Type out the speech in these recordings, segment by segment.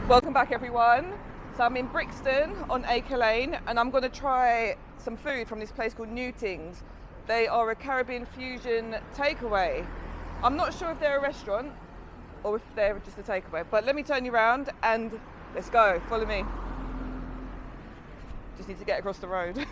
Welcome back everyone. So I'm in Brixton on Acre Lane and I'm going to try some food from this place called Newtings. They are a Caribbean fusion takeaway. I'm not sure if they're a restaurant or if they're just a takeaway, but let me turn you around and let's go, follow me. Just need to get across the road.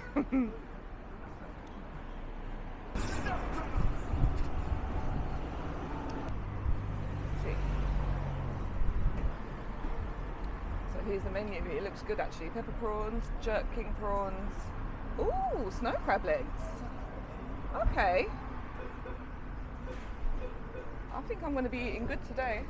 Here's the menu. It looks good actually. Pepper prawns, jerk king prawns. Ooh, snow crab legs. Okay. I think I'm going to be eating good today.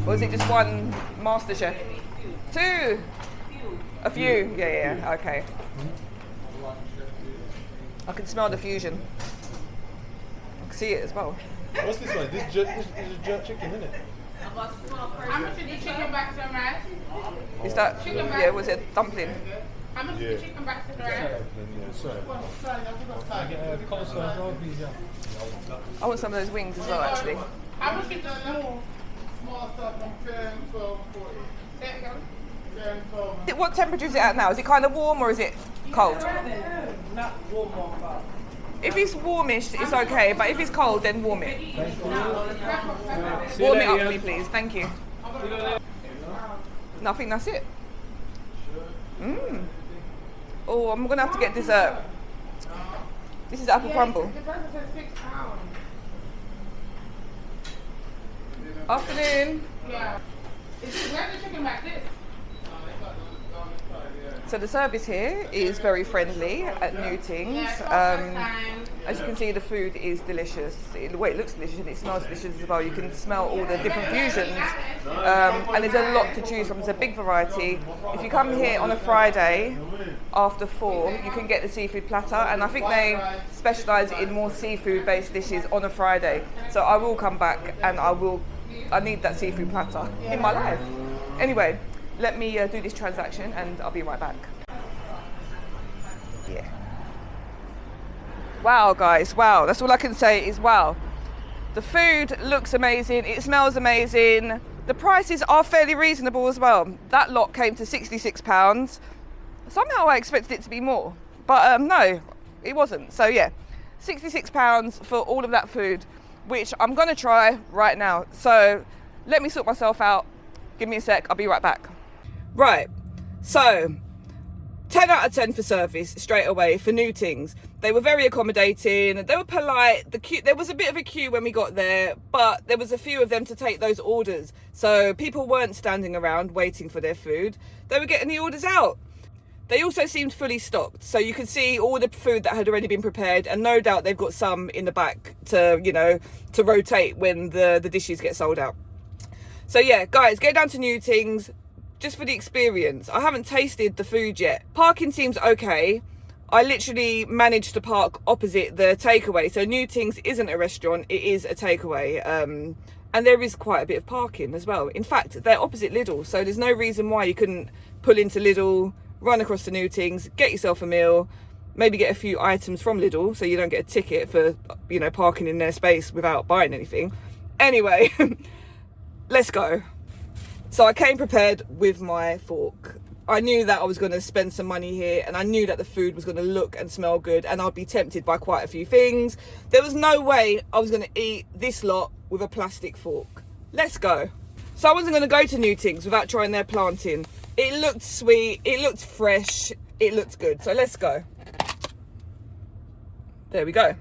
Or is it just one master chef? Two? A few? Yeah, okay. I can smell the fusion. I can see it as well. What's this one? This is jerk chicken, isn't it? How much is the chicken back to the rice? Is that, yeah, was it dumpling? How much is the chicken back to the rice? I want some of those wings as well, actually. How much is the small stuff from 10, 12, 40? 10, 12. What temperature is it at now? Is it kind of warm or is it cold? Not warm or cold. If it's warmish, it's okay, but if it's cold, then warm it. Warm it up for me, please. Thank you. No, I think that's it. Oh, I'm gonna have to get dessert. This is apple crumble. The person said £6. Afternoon. Yeah. Where's the chicken back this? So the service here is very friendly at Newtings. As you can see, the food is delicious. The way it looks delicious and it smells delicious as well. You can smell all the different fusions. And there's a lot to choose from. There's a big variety. If you come here on a Friday after 4, you can get the seafood platter. And I think they specialise in more seafood-based dishes on a Friday. So I will come back and I need that seafood platter in my life. Anyway, let me do this transaction and I'll be right back. Yeah. Wow, guys, wow. That's all I can say is wow. The food looks amazing. It smells amazing. The prices are fairly reasonable as well. That lot came to £66. Somehow I expected it to be more, but no, it wasn't. So yeah, £66 for all of that food, which I'm gonna try right now. So let me sort myself out. Give me a sec, I'll be right back. Right, so 10 out of 10 for service straight away for Newtings. They were very accommodating, they were polite. There was a bit of a queue when we got there, but there was a few of them to take those orders. So people weren't standing around waiting for their food. They were getting the orders out. They also seemed fully stocked, so you could see all the food that had already been prepared, and no doubt they've got some in the back to, you know, to rotate when the dishes get sold out. So yeah, guys, get down to Newtings just for the experience. I haven't tasted the food yet. Parking seems okay. I literally managed to park opposite the takeaway. So Newtings isn't a restaurant, it is a takeaway. And there is quite a bit of parking as well. In fact, they're opposite Lidl, so there's no reason why you couldn't pull into Lidl, run across to Newtings, get yourself a meal, maybe get a few items from Lidl so you don't get a ticket for, you know, parking in their space without buying anything. Anyway, let's go. So I came prepared with my fork. I knew that I was going to spend some money here, and I knew that the food was going to look and smell good, and I'd be tempted by quite a few things. There was no way I was going to eat this lot with a plastic fork. Let's go. So I wasn't going to go to Newtings without trying their plantain. It looked sweet, it looked fresh, it looked good. So let's go. There we go.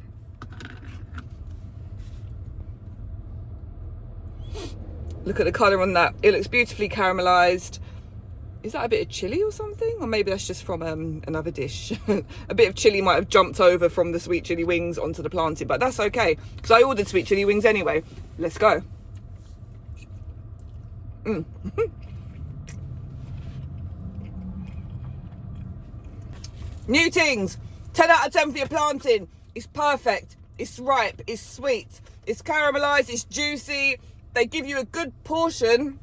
Look at the colour on that. It looks beautifully caramelised. Is that a bit of chilli or something? Or maybe that's just from another dish. A bit of chilli might have jumped over from the sweet chilli wings onto the plantain, but that's okay, because I ordered sweet chilli wings anyway. Let's go. Newtings, 10 out of 10 for your plantain. It's perfect, it's ripe, it's sweet, it's caramelised, it's juicy. They give you a good portion,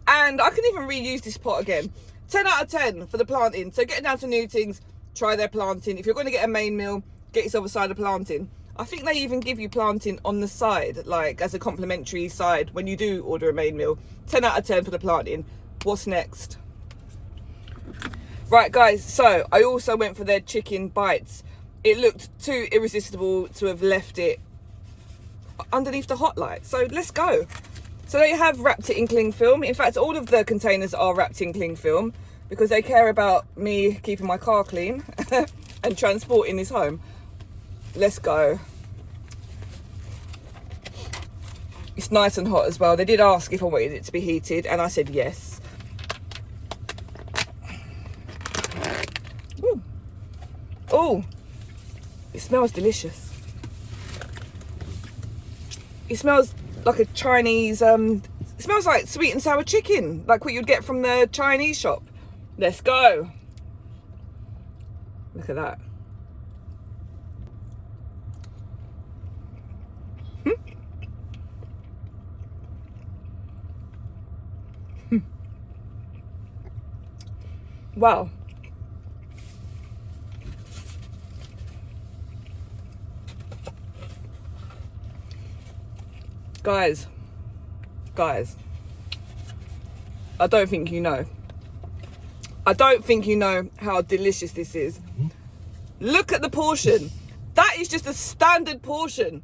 and I can even reuse this pot again. 10 out of 10 for the plantain. So get down to Newtings, try their plantain. If you're going to get a main meal, get yourself a side of plantain. I think they even give you plantain on the side, like as a complimentary side when you do order a main meal. 10 out of 10 for the plantain. What's next? Right, guys, so I also went for their chicken bites. It looked too irresistible to have left it underneath the hot light. So let's go. So they have wrapped it in cling film. In fact, all of the containers are wrapped in cling film because they care about me keeping my car clean and transporting this home. Let's go. It's nice and hot as well. They did ask if I wanted it to be heated, and I said yes. Ooh. Oh, it smells delicious. It smells like a Chinese, it smells like sweet and sour chicken, like what you'd get from the Chinese shop. Let's go. Look at that. Wow. Guys, I don't think you know. I don't think you know how delicious this is. Look at the portion. That is just a standard portion.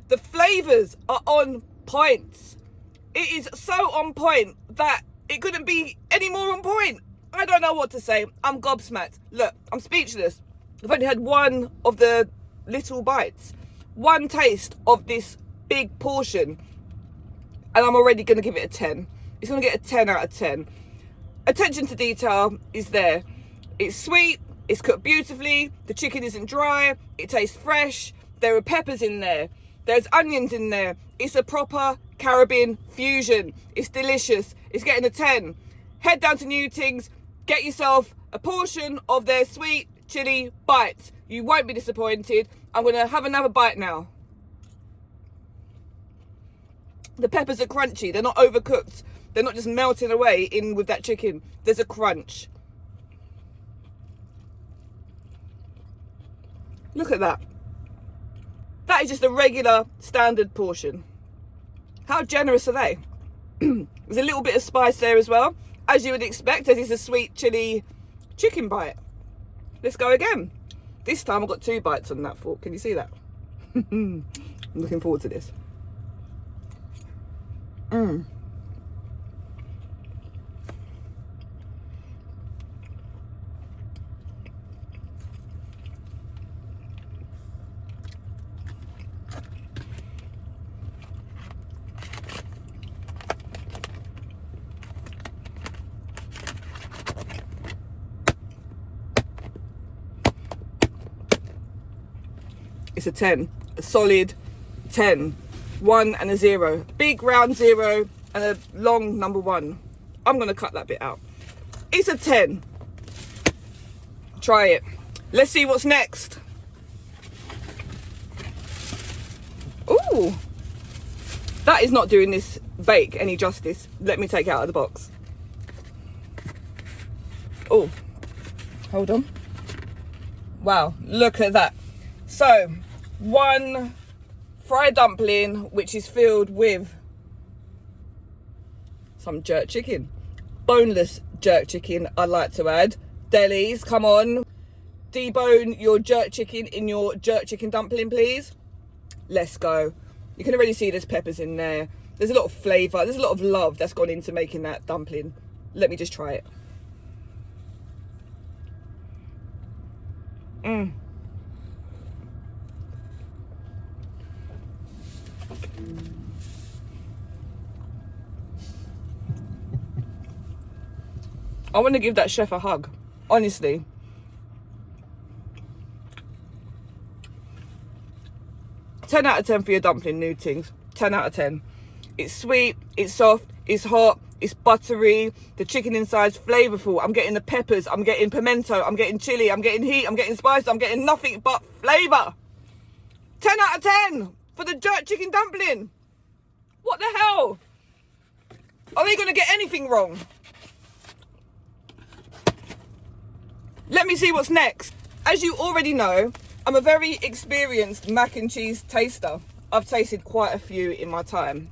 The flavours are on point. It is so on point that it couldn't be any more on point. I don't know what to say. I'm gobsmacked. Look, I'm speechless. I've only had one of the little bites. One taste of this big portion, and I'm already going to give it a 10. It's going to get a 10 out of 10. Attention to detail is there. It's sweet, it's cooked beautifully, the chicken isn't dry, it tastes fresh, there are peppers in there, there's onions in there. It's a proper Caribbean fusion. It's delicious. It's getting a 10. Head down to Newtings, get yourself a portion of their sweet chili bites. You won't be disappointed. I'm going to have another bite now. The peppers are crunchy. They're not overcooked. They're not just melting away in with that chicken. There's a crunch. Look at that. That is just a regular standard portion. How generous are they? There's a little bit of spice there as well, as you would expect, as it's a sweet chili chicken bite. Let's go again. This time I've got 2 bites on that fork. Can you see that? I'm looking forward to this. It's a 10, a solid 10. 1 and a 0. Big round 0 and a long number 1. I'm going to cut that bit out. It's a 10. Try it. Let's see what's next. Ooh. That is not doing this bake any justice. Let me take it out of the box. Oh, hold on. Wow, look at that. So, 1 fried dumpling, which is filled with some jerk chicken. Boneless jerk chicken, I'd like to add. Delis, come on. Debone your jerk chicken in your jerk chicken dumpling, please. Let's go. You can already see there's peppers in there. There's a lot of flavour. There's a lot of love that's gone into making that dumpling. Let me just try it. I want to give that chef a hug, honestly. Ten out of 10 for your dumpling, Newtings. 10 out of 10. It's sweet, it's soft, it's hot, it's buttery. The chicken inside's flavourful. I'm getting the peppers, I'm getting pimento, I'm getting chilli, I'm getting heat, I'm getting spice, I'm getting nothing but flavour. 10 out of 10 for the jerk chicken dumpling. What the hell? Are they going to get anything wrong? Let me see what's next. As you already know, I'm a very experienced mac and cheese taster. I've tasted quite a few in my time.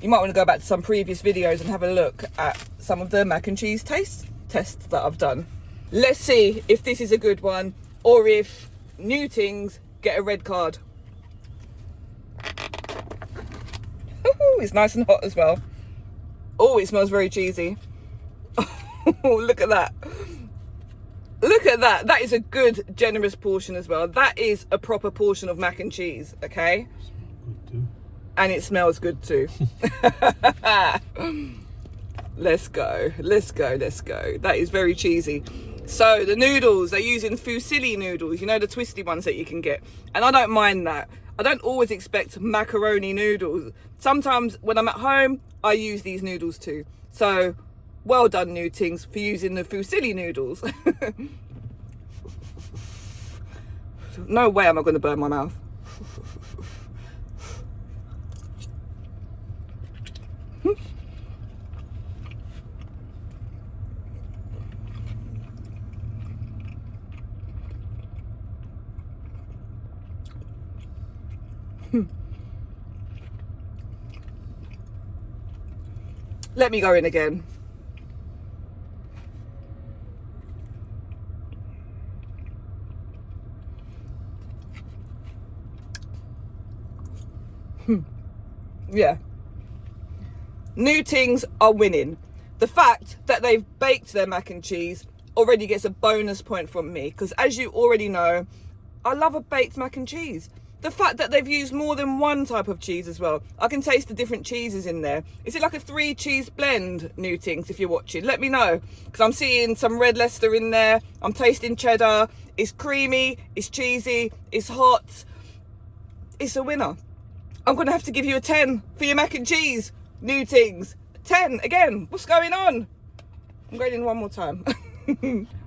You might want to go back to some previous videos and have a look at some of the mac and cheese taste tests that I've done. Let's see if this is a good one or if Newtings get a red card. It's nice and hot as well. Oh, it smells very cheesy. Oh, look at that. Look at that. That is a good, generous portion as well. That is a proper portion of mac and cheese, okay? And it smells good too. Let's go. Let's go. Let's go. That is very cheesy. So the noodles, they're using fusilli noodles. You know, the twisty ones that you can get. And I don't mind that. I don't always expect macaroni noodles. Sometimes when I'm at home, I use these noodles too. So well done, Newtings, for using the fusilli noodles. No way am I going to burn my mouth. Let me go in again. Yeah. Newtings are winning. The fact that they've baked their mac and cheese already gets a bonus point from me, because as you already know, I love a baked mac and cheese. The fact that they've used more than one type of cheese as well. I can taste the different cheeses in there. Is it like a 3 cheese blend, Newtings, if you're watching? Let me know, because I'm seeing some red Leicester in there. I'm tasting cheddar. It's creamy, it's cheesy, it's hot. It's a winner. I'm going to have to give you a 10 for your mac and cheese, Newtings. 10 again. What's going on? I'm going in one more time.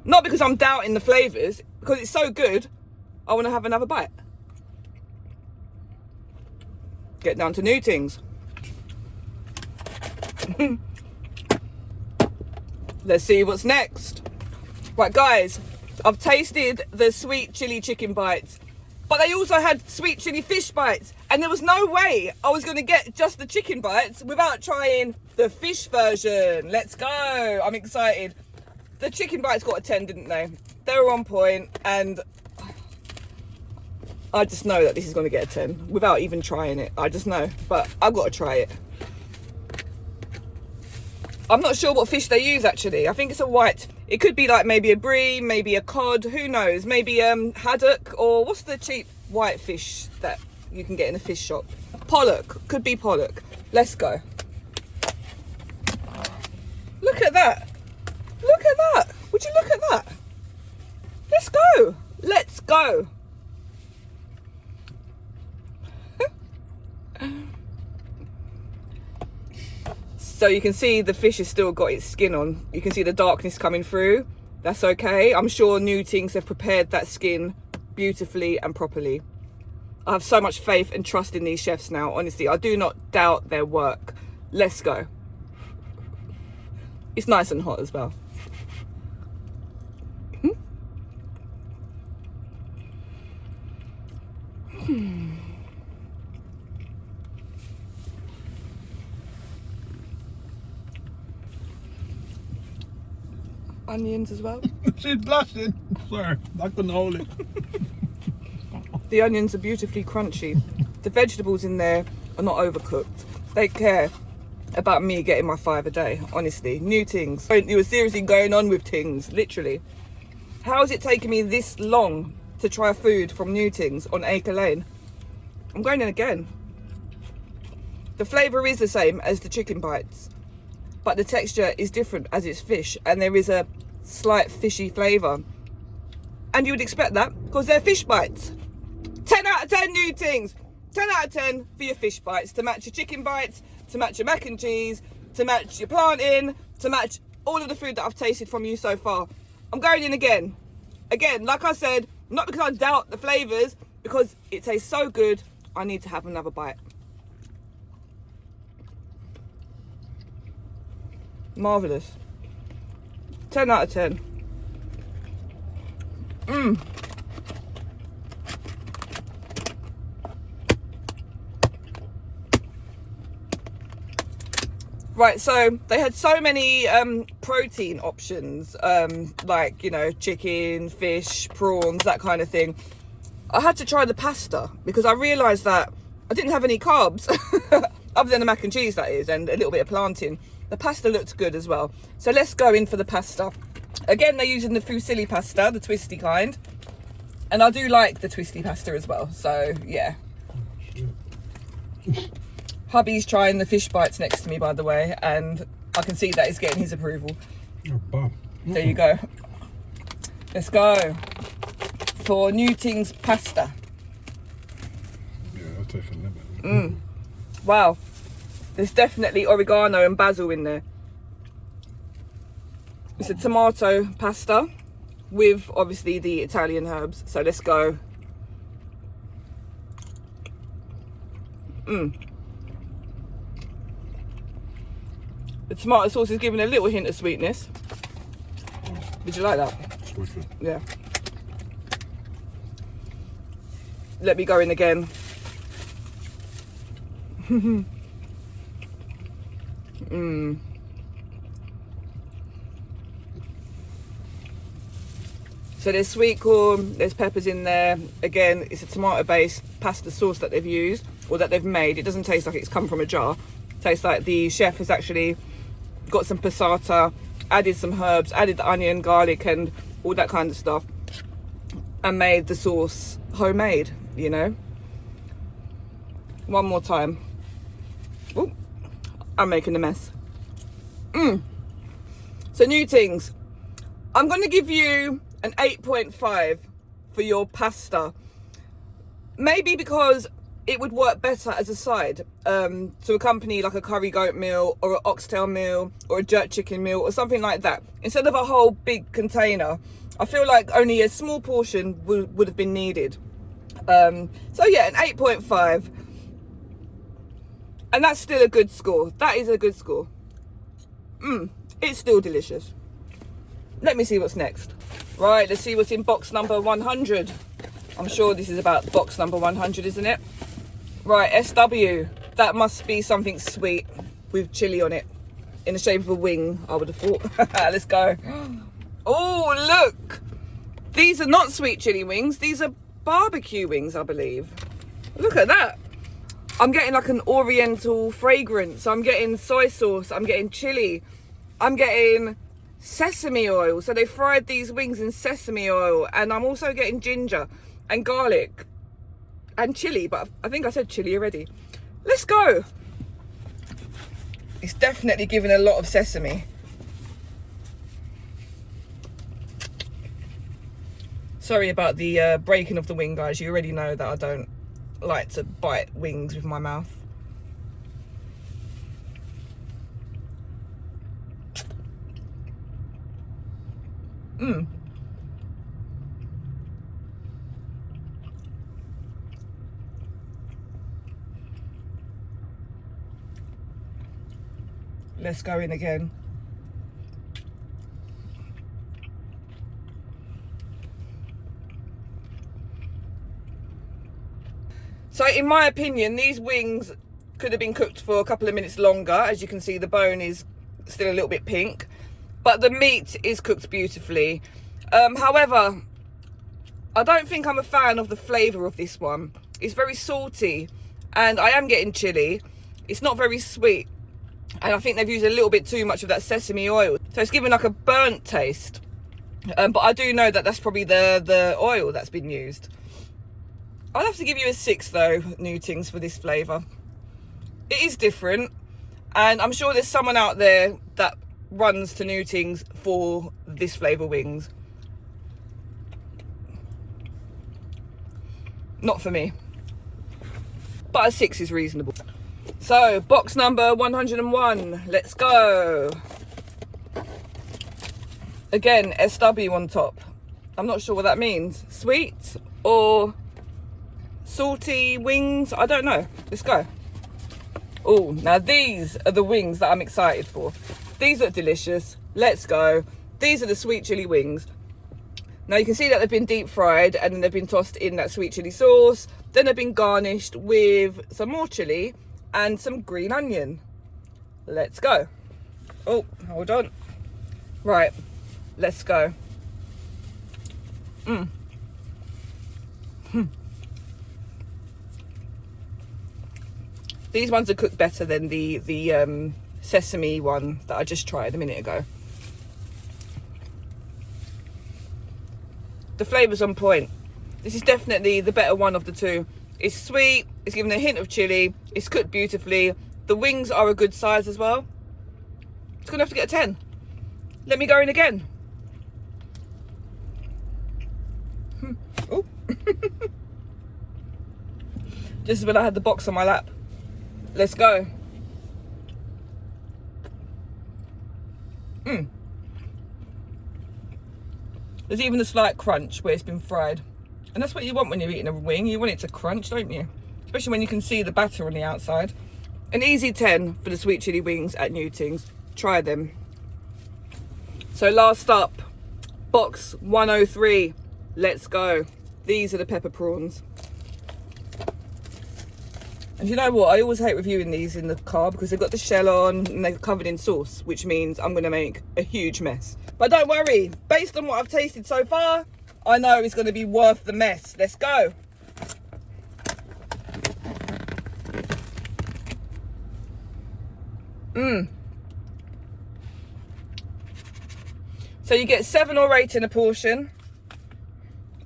Not because I'm doubting the flavours, because it's so good, I want to have another bite. Get down to Newtings. Let's see what's next. Right, guys, I've tasted the sweet chili chicken bites. But they also had sweet chili fish bites, and there was no way I was going to get just the chicken bites without trying the fish version. Let's go. I'm excited. The chicken bites got a 10, didn't they? They were on point, and I just know that this is going to get a 10 without even trying it. I just know, but I've got to try it. I'm not sure what fish they use, actually. I think it's a white. It could be like maybe a brie, maybe a cod, who knows? Maybe haddock, or what's the cheap white fish that you can get in a fish shop? Pollock, could be pollock. Let's go. Look at that. Look at that. Would you look at that? Let's go. Let's go. So you can see the fish has still got its skin on. You can see the darkness coming through. That's okay. I'm sure Newtings have prepared that skin beautifully and properly. I have so much faith and trust in these chefs now. Honestly, I do not doubt their work. Let's go. It's nice and hot as well. Onions as well. She's blushing. Sorry, I couldn't hold it. The onions are beautifully crunchy. The vegetables in there are not overcooked. They care about me getting my 5 a day, honestly. Newtings. You were seriously going on with things, literally. How has it taken me this long to try food from Newtings on Acre Lane? I'm going in again. The flavour is the same as the chicken bites, but the texture is different as it's fish, and there is a slight fishy flavour. And you would expect that because they're fish bites. 10 out of 10 Newtings. 10 out of 10 for your fish bites, to match your chicken bites, to match your mac and cheese, to match your plantain, to match all of the food that I've tasted from you so far. I'm going in again. Again, like I said, not because I doubt the flavours, because it tastes so good, I need to have another bite. Marvellous. 10 out of 10. Right, so they had so many protein options, like, you know, chicken, fish, prawns, that kind of thing. I had to try the pasta because I realised that I didn't have any carbs, other than the mac and cheese, that is, and a little bit of plantain. The pasta looked good as well. So let's go in for the pasta. Again, they're using the fusilli pasta, the twisty kind. And I do like the twisty pasta as well, so yeah. Hubby's trying the fish bites next to me, by the way, and I can see that he's getting his approval. Oh, bum. There you go. Let's go for Newtings pasta. Yeah, I'll take a lemon. Wow, there's definitely oregano and basil in there. It's a tomato pasta with obviously the Italian herbs. So let's go. The tomato sauce is giving a little hint of sweetness. Did you like that? It's wicked. Yeah. Let me go in again. So there's sweet corn, there's peppers in there. Again, it's a tomato-based pasta sauce that they've used, or that they've made. It doesn't taste like it's come from a jar. It tastes like the chef has actually got some passata, added some herbs, added the onion, garlic, and all that kind of stuff, and made the sauce homemade, you know. One more time. Ooh, I'm making a mess. So Newtings, I'm going to give you an 8.5 for your pasta. Maybe because it would work better as a side to accompany like a curry goat meal or an oxtail meal or a jerk chicken meal or something like that. Instead of a whole big container, I feel like only a small portion would have been needed. So yeah, an 8.5. And that's still a good score. That is a good score. It's still delicious. Let me see what's next. Right, let's see what's in box number 100. I'm sure this is about box number 100, isn't it? Right, SW. That must be something sweet with chili on it. In the shape of a wing, I would have thought. Let's go. Oh, look. These are not sweet chili wings. These are barbecue wings, I believe. Look at that. I'm getting like an oriental fragrance. I'm getting soy sauce. I'm getting chili. I'm getting sesame oil. So they fried these wings in sesame oil. And I'm also getting ginger and garlic and chili. But I think I said chili already. Let's go. It's definitely giving a lot of sesame. Sorry about the breaking of the wing, guys. You already know that I don't like to bite wings with my mouth. Let's go in again. So in my opinion, these wings could have been cooked for a couple of minutes longer. As you can see, the bone is still a little bit pink, but the meat is cooked beautifully. However, I don't think I'm a fan of the flavour of this one. It's very salty, and I am getting chili. It's not very sweet, and I think they've used a little bit too much of that sesame oil. So it's giving like a burnt taste. But I do know that that's probably the oil that's been used. I'll have to give you a 6 though, Newtings, for this flavour. It is different, and I'm sure there's someone out there that runs to Newtings for this flavour wings. Not for me, but a 6 is reasonable. So box number 101, let's go. Again, SW on top. I'm not sure what that means. Sweet or salty wings? I don't know. Let's go. Oh, now these are the wings that I'm excited for. These look delicious. Let's go. These are the sweet chili wings. Now you can see that they've been deep fried, and then they've been tossed in that sweet chili sauce. Then they've been garnished with some more chili and some green onion. Let's go. Oh, hold on. Right, let's go. These ones are cooked better than the sesame one that I just tried a minute ago. The flavour's on point. This is definitely the better one of the two. It's sweet, it's given a hint of chili, it's cooked beautifully. The wings are a good size as well. It's gonna have to get a 10. Let me go in again. Oh. This is when I had the box on my lap. Let's go. There's even a slight crunch where it's been fried. And that's what you want when you're eating a wing. You want it to crunch, don't you? Especially when you can see the batter on the outside. An easy 10 for the sweet chili wings at Newtings. Try them. So last up, box 103. Let's go. These are the pepper prawns. And you know what? I always hate reviewing these in the car because they've got the shell on and they're covered in sauce, which means I'm going to make a huge mess. But don't worry. Based on what I've tasted so far, I know it's going to be worth the mess. Let's go. So you get 7 or 8 in a portion.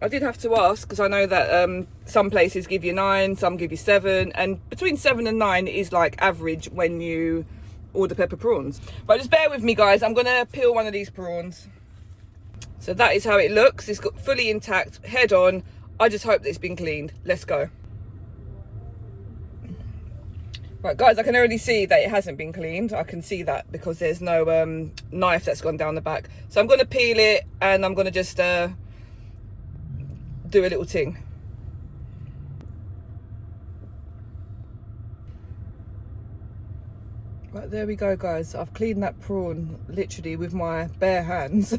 I did have to ask because I know that some places give you 9, some give you 7, and between 7 and 9 is like average when you order pepper prawns. But just bear with me, guys. I'm gonna peel one of these prawns. So that is how it looks. It's got fully intact, head on. I just hope that it's been cleaned. Let's go. Right, guys, I can already see that it hasn't been cleaned. I can see that because there's no knife that's gone down the back. So I'm gonna peel it and I'm gonna just do a little ting. Right, there we go, guys. I've cleaned that prawn literally with my bare hands.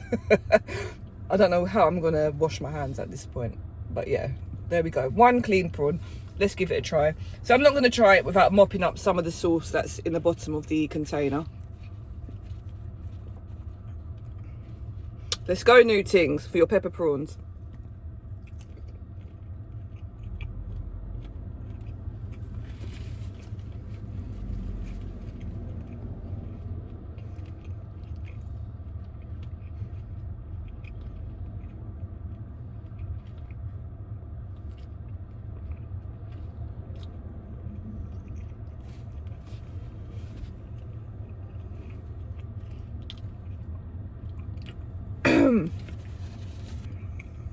I don't know how I'm gonna wash my hands at this point, but yeah, There we go, 1 clean prawn. Let's give it a try. So I'm not going to try it without mopping up some of the sauce that's in the bottom of the container. Let's go, new tings, for your pepper prawns.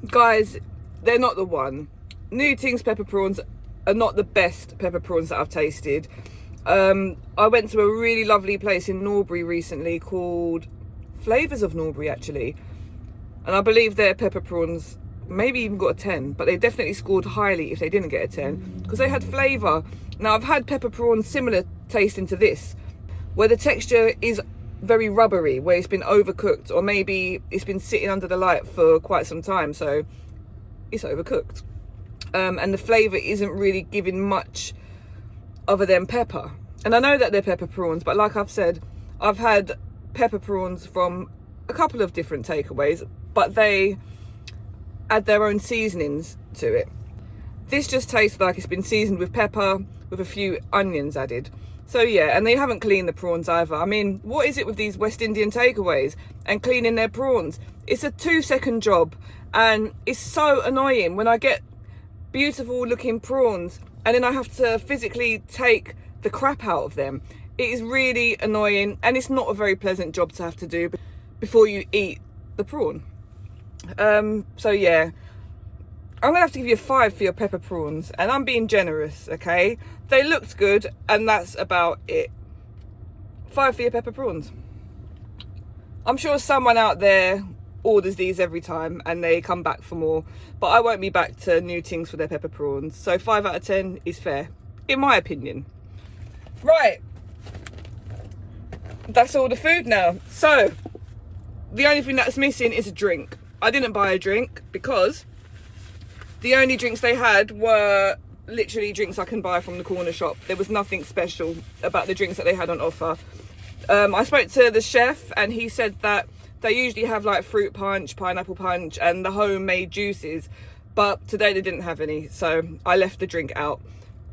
Guys, they're not the one. New Tings pepper prawns are not the best pepper prawns that I've tasted. I went to a really lovely place in Norbury recently called Flavours of Norbury, actually, and I believe their pepper prawns maybe even got a 10, but they definitely scored highly if they didn't get a 10 because they had flavour. Now, I've had pepper prawns similar tasting to this, where the texture is very rubbery, where it's been overcooked, or maybe it's been sitting under the light for quite some time, so it's overcooked, and the flavour isn't really giving much other than pepper. And I know that they're pepper prawns, but like I've said, I've had pepper prawns from a couple of different takeaways, but they add their own seasonings to it. This just tastes like it's been seasoned with pepper with a few onions added. So yeah, and they haven't cleaned the prawns either. I mean, what is it with these West Indian takeaways and cleaning their prawns? It's a 2-second job, and it's so annoying when I get beautiful looking prawns and then I have to physically take the crap out of them. It is really annoying, and it's not a very pleasant job to have to do before you eat the prawn. So yeah, I'm gonna have to give you a 5 for your pepper prawns, and I'm being generous, okay? They looked good, and that's about it. 5 for your pepper prawns. I'm sure someone out there orders these every time and they come back for more, but I won't be back to New Tings for their pepper prawns. So 5 out of 10 is fair, in my opinion. Right, that's all the food now. So the only thing that's missing is a drink. I didn't buy a drink because the only drinks they had were literally drinks I can buy from the corner shop. There was nothing special about the drinks that they had on offer. I spoke to the chef and he said that they usually have like fruit punch, pineapple punch and the homemade juices, but today they didn't have any, so I left the drink out,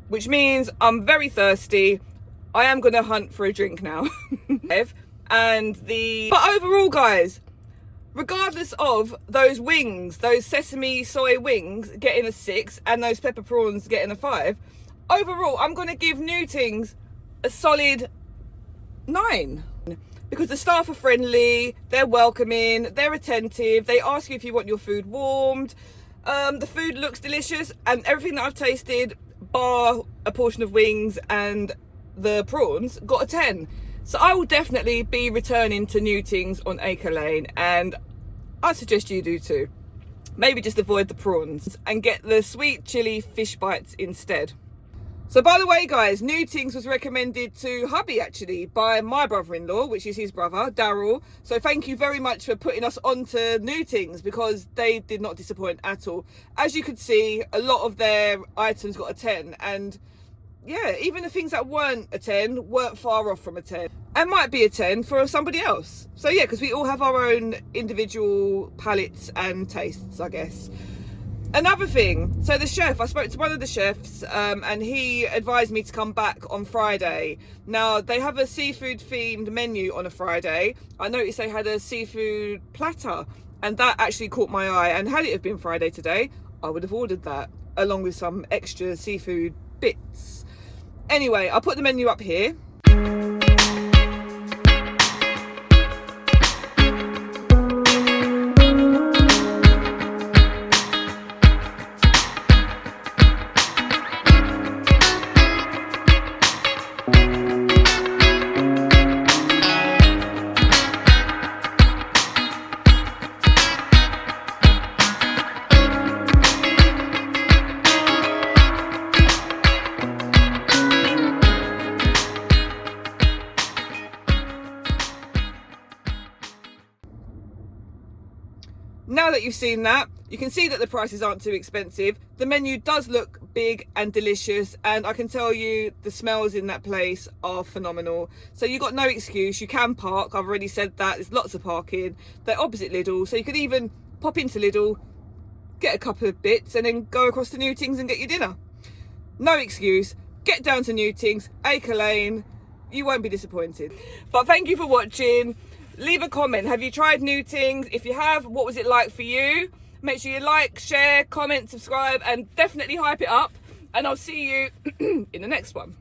which means I'm very thirsty. I am gonna hunt for a drink now. But overall, guys, regardless of those wings, those sesame soy wings getting a 6 and those pepper prawns getting a 5, overall I'm going to give New Tings a solid 9. Because the staff are friendly, they're welcoming, they're attentive, they ask you if you want your food warmed, the food looks delicious, and everything that I've tasted, bar a portion of wings and the prawns, got a 10. So I will definitely be returning to New Tings on Acre Lane, and I suggest you do too. Maybe just avoid the prawns and get the sweet chili fish bites instead. So by the way, guys, New Tings was recommended to hubby actually by my brother-in-law, which is his brother, Daryl. So thank you very much for putting us on to New Tings, because they did not disappoint at all. As you could see, a lot of their items got a 10, and yeah, even the things that weren't a 10 weren't far off from a 10, and might be a 10 for somebody else. So yeah, because we all have our own individual palates and tastes, I guess. Another thing, so the chef, I spoke to one of the chefs, and he advised me to come back on Friday. Now, they have a seafood themed menu on a Friday. I noticed they had a seafood platter, and that actually caught my eye, and had it have been Friday today, I would have ordered that along with some extra seafood bits. Anyway, I'll put the menu up here. Now that you've seen that, You can see that the prices aren't too expensive. The menu does look big and delicious, and I can tell you the smells in that place are phenomenal. So you've got no excuse. You can park. I've already said that. There's lots of parking. They're opposite Lidl, so you could even pop into Lidl, get a couple of bits, and then go across to Newtings and get your dinner. No excuse. Get down to Newtings, Acre Lane. You won't be disappointed. But thank you for watching. Leave a comment. Have you tried Newtings? If you have, what was it like for you? Make sure you like, share, comment, subscribe, and definitely hype it up. And I'll see you in the next one.